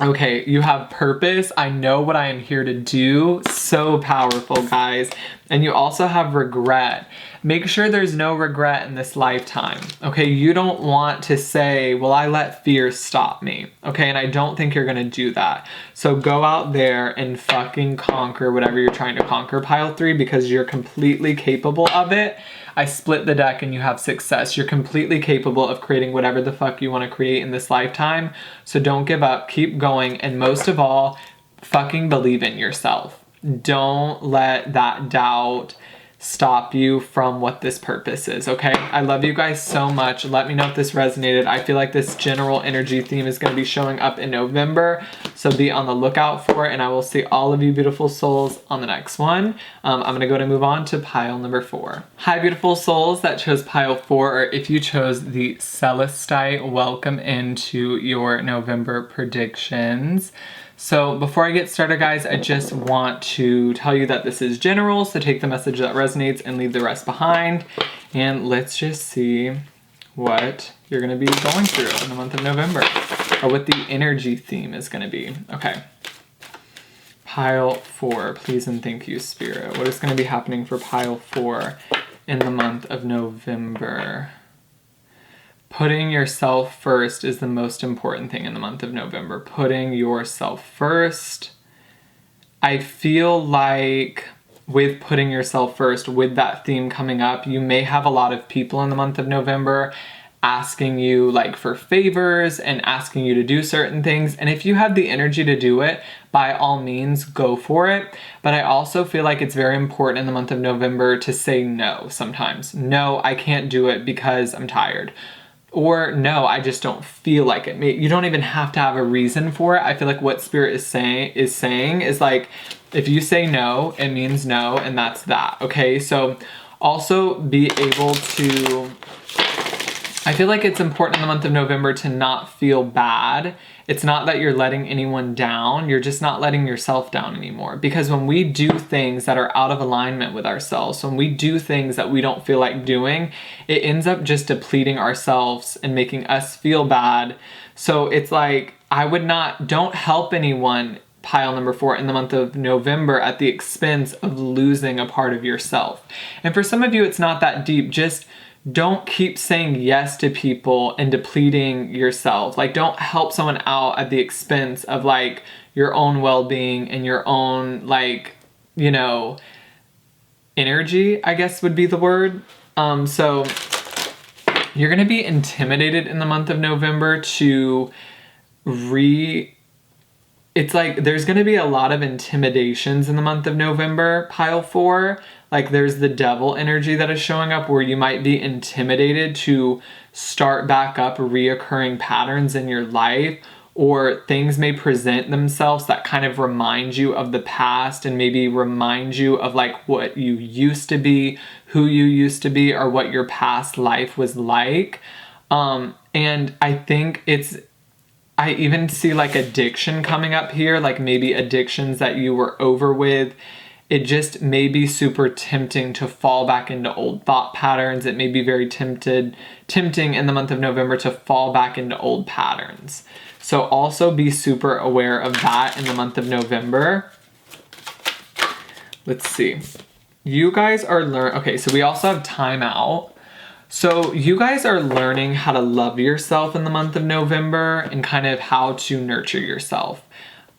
Okay, you have purpose. I know what I am here to do. So powerful, guys. And you also have regret. Make sure there's no regret in this lifetime, okay? You don't want to say, well, I let fear stop me, okay? And I don't think you're gonna do that. So go out there and fucking conquer whatever you're trying to conquer, pile 3, because you're completely capable of it. I split the deck and you have success. You're completely capable of creating whatever the fuck you want to create in this lifetime. So don't give up, keep going, and most of all, fucking believe in yourself. Don't let that doubt stop you from what this purpose is, okay? I love you guys so much. Let me know if this resonated. I feel like this general energy theme is going to be showing up in November, so be on the lookout for it, and I will see all of you beautiful souls on the next one. I'm going to go to move on to pile number 4. Hi, beautiful souls that chose pile 4, or if you chose the Celestite, welcome into your November predictions. So before I get started, guys, I just want to tell you that this is general, so take the message that resonates and leave the rest behind. And let's just see what you're going to be going through in the month of November, or what the energy theme is going to be. Okay. Pile 4, please and thank you, Spirit. What is going to be happening for pile 4 in the month of November? Putting yourself first is the most important thing in the month of November. Putting yourself first. I feel like with putting yourself first, with that theme coming up, you may have a lot of people in the month of November asking you like for favors and asking you to do certain things. And if you have the energy to do it, by all means, go for it. But I also feel like it's very important in the month of November to say no sometimes. No, I can't do it because I'm tired. Or no, I just don't feel like it. You don't even have to have a reason for it. I feel like what Spirit is saying is like, if you say no, it means no, and that's that, okay? So also be able to, I feel like it's important in the month of November to not feel bad. It's not that you're letting anyone down, you're just not letting yourself down anymore. Because when we do things that are out of alignment with ourselves, when we do things that we don't feel like doing, it ends up just depleting ourselves and making us feel bad. So it's like, don't help anyone, pile number 4, in the month of November at the expense of losing a part of yourself. And for some of you, it's not that deep. Just don't keep saying yes to people and depleting yourself. Like, don't help someone out at the expense of like your own well-being and your own, like, you know, energy, I guess would be the word. So you're going to be intimidated in the month of November to it's like there's going to be a lot of intimidations in the month of November, pile 4. Like there's the devil energy that is showing up where you might be intimidated to start back up reoccurring patterns in your life, or things may present themselves that kind of remind you of the past and maybe remind you of like what you used to be, who you used to be, or what your past life was like. And I think I even see like addiction coming up here, like maybe addictions that you were over with. It just may be super tempting to fall back into old thought patterns. It may be very tempting in the month of November to fall back into old patterns. So also be super aware of that in the month of November. Let's see. You guys are okay, so we also have time out. So you guys are learning how to love yourself in the month of November and kind of how to nurture yourself.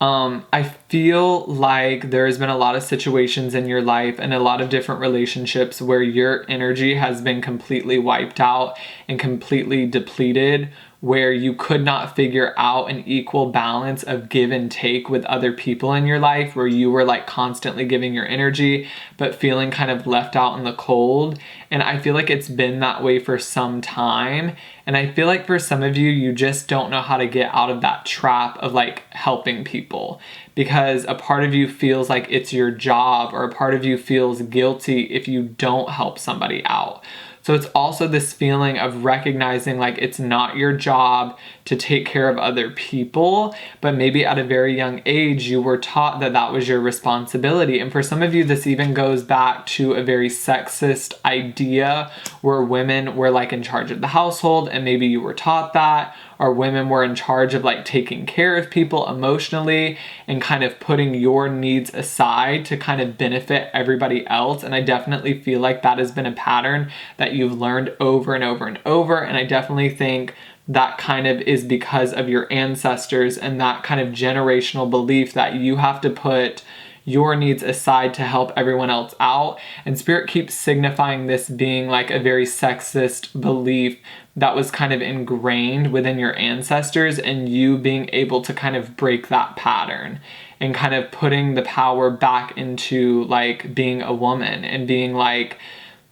I feel like there has been a lot of situations in your life and a lot of different relationships where your energy has been completely wiped out and completely depleted, where you could not figure out an equal balance of give and take with other people in your life, where you were like constantly giving your energy but feeling kind of left out in the cold. And I feel like it's been that way for some time. And I feel like for some of you, you just don't know how to get out of that trap of like helping people, because a part of you feels like it's your job, or a part of you feels guilty if you don't help somebody out. So it's also this feeling of recognizing like it's not your job to take care of other people, but maybe at a very young age you were taught that that was your responsibility. And for some of you, this even goes back to a very sexist idea where women were like in charge of the household, and maybe you were taught that, or women were in charge of like taking care of people emotionally and kind of putting your needs aside to kind of benefit everybody else. And I definitely feel like that has been a pattern that you've learned over and over and over. And I definitely think that kind of is because of your ancestors and that kind of generational belief that you have to put your needs aside to help everyone else out. And Spirit keeps signifying this being like a very sexist belief that was kind of ingrained within your ancestors, and you being able to kind of break that pattern and kind of putting the power back into like being a woman and being like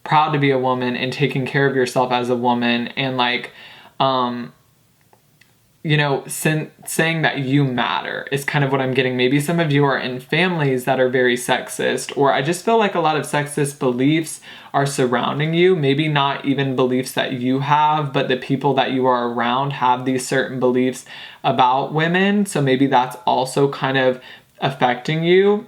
proud to be a woman and taking care of yourself as a woman, and like you know, saying that you matter is kind of what I'm getting. Maybe some of you are in families that are very sexist, or I just feel like a lot of sexist beliefs are surrounding you. Maybe not even beliefs that you have, but the people that you are around have these certain beliefs about women. So maybe that's also kind of affecting you.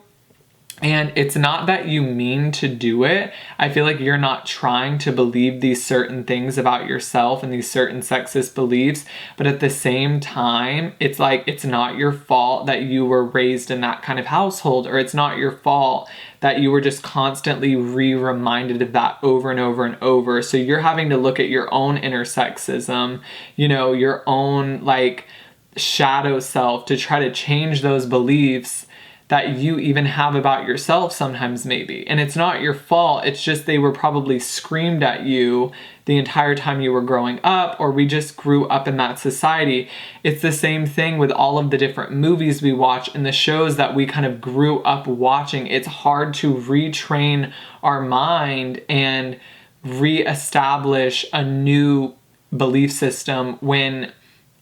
And it's not that you mean to do it. I feel like you're not trying to believe these certain things about yourself and these certain sexist beliefs. But at the same time, it's like it's not your fault that you were raised in that kind of household, or it's not your fault that you were just constantly reminded of that over and over and over. So you're having to look at your own inner sexism, you know, your own like shadow self to try to change those beliefs that you even have about yourself sometimes maybe. And it's not your fault. It's just they were probably screamed at you the entire time you were growing up, or we just grew up in that society. It's the same thing with all of the different movies we watch and the shows that we kind of grew up watching. It's hard to retrain our mind and reestablish a new belief system when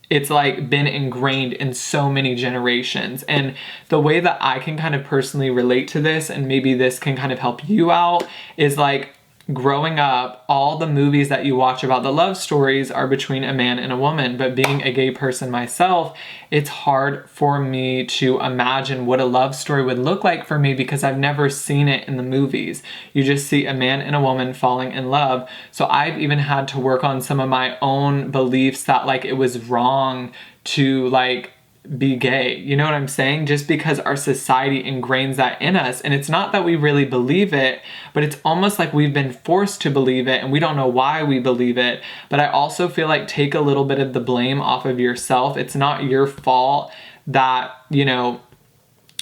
it's like been ingrained in so many generations. And the way that I can kind of personally relate to this, and maybe this can kind of help you out, is like growing up, all the movies that you watch about the love stories are between a man and a woman. But being a gay person myself, it's hard for me to imagine what a love story would look like for me because I've never seen it in the movies. You just see a man and a woman falling in love. So I've even had to work on some of my own beliefs that like it was wrong to like be gay. You know what I'm saying? Just because our society ingrains that in us. And it's not that we really believe it, but it's almost like we've been forced to believe it and we don't know why we believe it. But I also feel like take a little bit of the blame off of yourself. It's not your fault that, you know,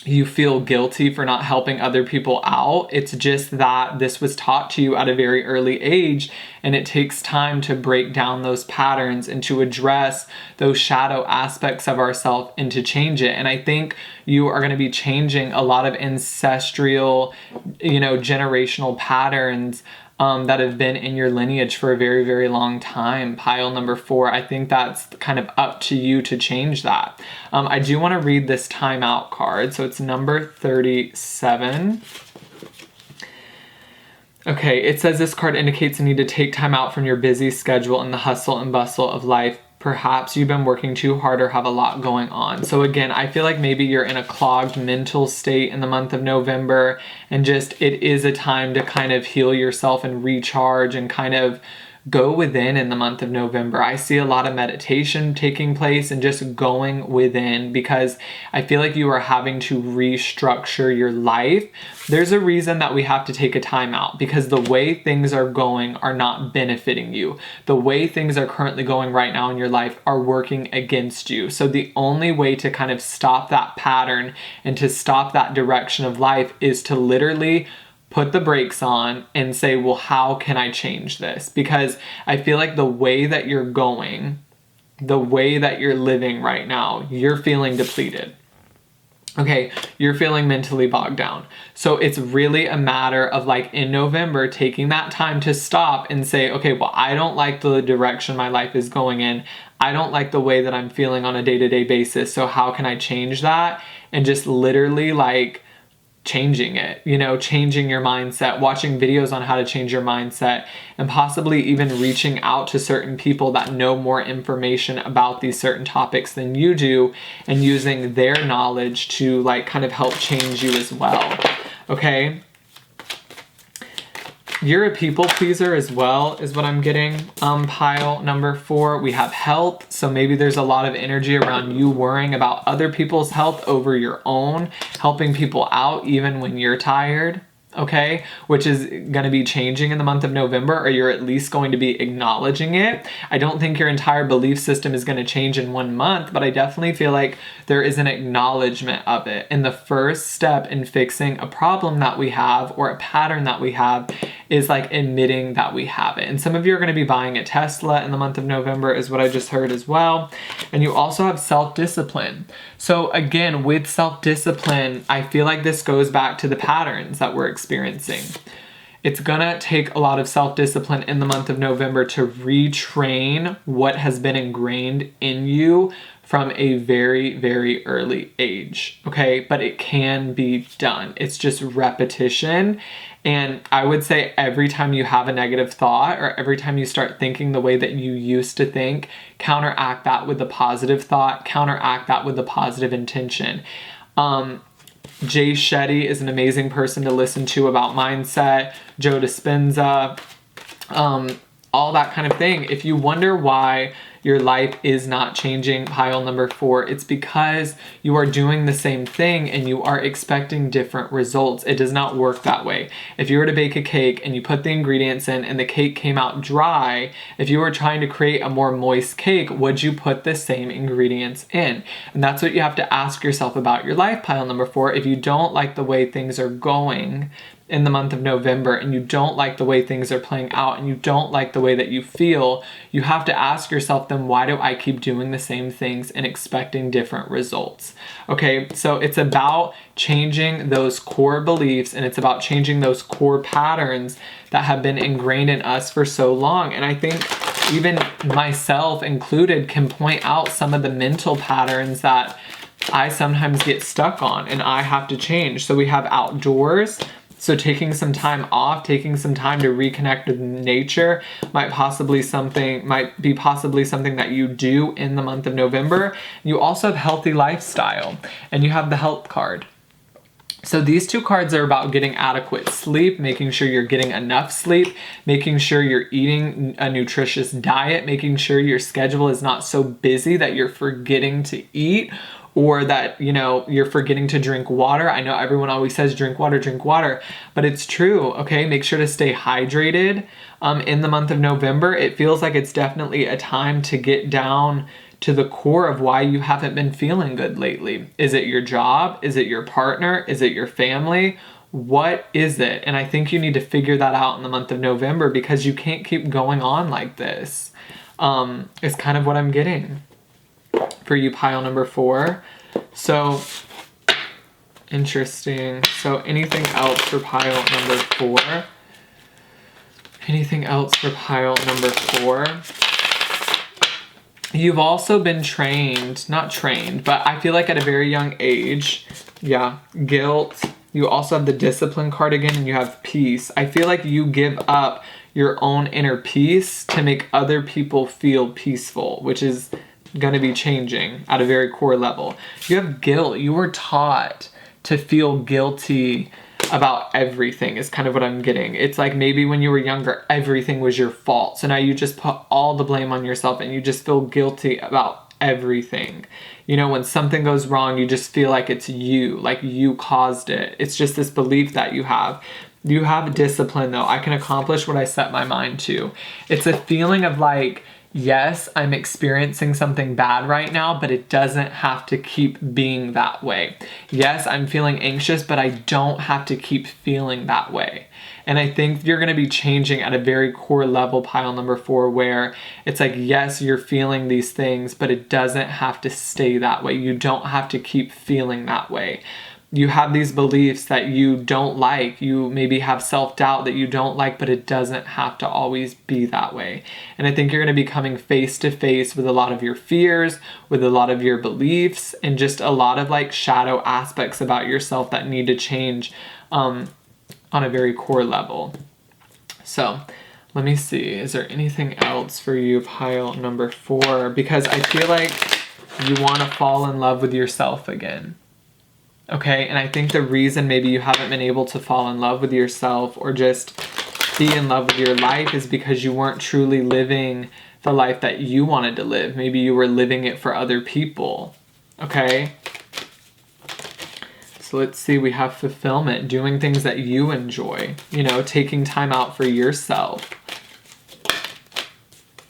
you feel guilty for not helping other people out. It's just that this was taught to you at a very early age, and it takes time to break down those patterns and to address those shadow aspects of ourselves and to change it. And I think you are going to be changing a lot of ancestral, you know, generational patterns that have been in your lineage for a very, very long time. Pile number 4, I think that's kind of up to you to change that. I do want to read this timeout card. So it's number 37. Okay, it says this card indicates a need to take time out from your busy schedule and the hustle and bustle of life. Perhaps you've been working too hard or have a lot going on. So again, I feel like maybe you're in a clogged mental state in the month of November, and just it is a time to kind of heal yourself and recharge and kind of go within in the month of November. I see a lot of meditation taking place and just going within, because I feel like you are having to restructure your life. There's a reason that we have to take a time out, because the way things are going are not benefiting you. The way things are currently going right now in your life are working against you. So the only way to kind of stop that pattern and to stop that direction of life is to literally put the brakes on and say, well, how can I change this? Because I feel like the way that you're going, the way that you're living right now, you're feeling depleted. Okay, you're feeling mentally bogged down. So it's really a matter of like in November, taking that time to stop and say, okay, well, I don't like the direction my life is going in. I don't like the way that I'm feeling on a day-to-day basis. So how can I change that? And just literally like changing it, you know, changing your mindset, watching videos on how to change your mindset, and possibly even reaching out to certain people that know more information about these certain topics than you do, and using their knowledge to like kind of help change you as well. Okay. You're a people pleaser as well, is what I'm getting. Pile number 4, we have health. So maybe there's a lot of energy around you worrying about other people's health over your own, helping people out even when you're tired. Okay, which is going to be changing in the month of November, or you're at least going to be acknowledging it. I don't think your entire belief system is going to change in 1 month, but I definitely feel like there is an acknowledgement of it. And the first step in fixing a problem that we have or a pattern that we have is like admitting that we have it. And some of you are going to be buying a Tesla in the month of November, is what I just heard as well. And you also have self-discipline. So again, with self-discipline, I feel like this goes back to the patterns that we're experiencing. It's gonna take a lot of self-discipline in the month of November to retrain what has been ingrained in you from a very, very early age, okay? But it can be done. It's just repetition. And I would say every time you have a negative thought or every time you start thinking the way that you used to think, counteract that with a positive thought, counteract that with a positive intention. Jay Shetty is an amazing person to listen to about mindset, Joe Dispenza, all that kind of thing. If you wonder why your life is not changing, pile number 4, it's because you are doing the same thing and you are expecting different results. It does not work that way. If you were to bake a cake and you put the ingredients in and the cake came out dry, if you were trying to create a more moist cake, would you put the same ingredients in? And that's what you have to ask yourself about your life, pile number 4. If you don't like the way things are going in the month of November and you don't like the way things are playing out and you don't like the way that you feel, you have to ask yourself, then why do I keep doing the same things and expecting different results? Okay, so it's about changing those core beliefs and it's about changing those core patterns that have been ingrained in us for so long. And I think even myself included can point out some of the mental patterns that I sometimes get stuck on and I have to change. So we have outdoors. So taking some time off, taking some time to reconnect with nature might be possibly something that you do in the month of November. You also have healthy lifestyle and you have the health card. So these 2 cards are about getting adequate sleep, making sure you're getting enough sleep, making sure you're eating a nutritious diet, making sure your schedule is not so busy that you're forgetting to eat, or that, you're forgetting to drink water. I know everyone always says drink water, but it's true, okay? Make sure to stay hydrated. In the month of November, it feels like it's definitely a time to get down to the core of why you haven't been feeling good lately. Is it your job? Is it your partner? Is it your family? What is it? And I think you need to figure that out in the month of November because you can't keep going on like this. It's kind of what I'm getting for you, pile number 4. So interesting. So anything else for pile number 4? Anything else for pile number 4? You've also been not trained, but I feel like at a very young age, guilt. You also have the discipline card again, and you have peace. I feel like you give up your own inner peace to make other people feel peaceful, which is going to be changing at a very core level. You have guilt. You were taught to feel guilty about everything is kind of what I'm getting. It's like maybe when you were younger, everything was your fault. So now you just put all the blame on yourself and you just feel guilty about everything. When something goes wrong, you just feel like it's you, like you caused it. It's just this belief that you have. You have discipline though. I can accomplish what I set my mind to. It's a feeling of like, yes, I'm experiencing something bad right now, but it doesn't have to keep being that way. Yes, I'm feeling anxious, but I don't have to keep feeling that way. And I think you're going to be changing at a very core level, pile number 4, where it's like, yes, you're feeling these things, but it doesn't have to stay that way. You don't have to keep feeling that way. You have these beliefs that you don't like. You maybe have self-doubt that you don't like, but it doesn't have to always be that way. And I think you're going to be coming face to face with a lot of your fears, with a lot of your beliefs, and just a lot of like shadow aspects about yourself that need to change on a very core level. So let me see. Is there anything else for you, pile number 4? Because I feel like you want to fall in love with yourself again. Okay, and I think the reason maybe you haven't been able to fall in love with yourself or just be in love with your life is because you weren't truly living the life that you wanted to live. Maybe you were living it for other people. Okay? So let's see, we have fulfillment, doing things that you enjoy, you know, taking time out for yourself.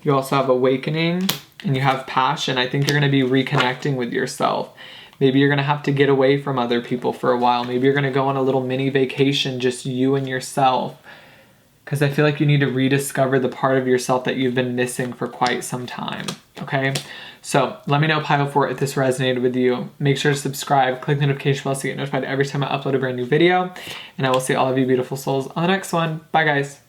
You also have awakening and you have passion. I think you're going to be reconnecting with yourself. Maybe you're going to have to get away from other people for a while. Maybe you're going to go on a little mini vacation, just you and yourself. Because I feel like you need to rediscover the part of yourself that you've been missing for quite some time. Okay? So let me know, pile 4, if this resonated with you. Make sure to subscribe, click the notification bell to get notified every time I upload a brand new video. And I will see all of you beautiful souls on the next one. Bye, guys.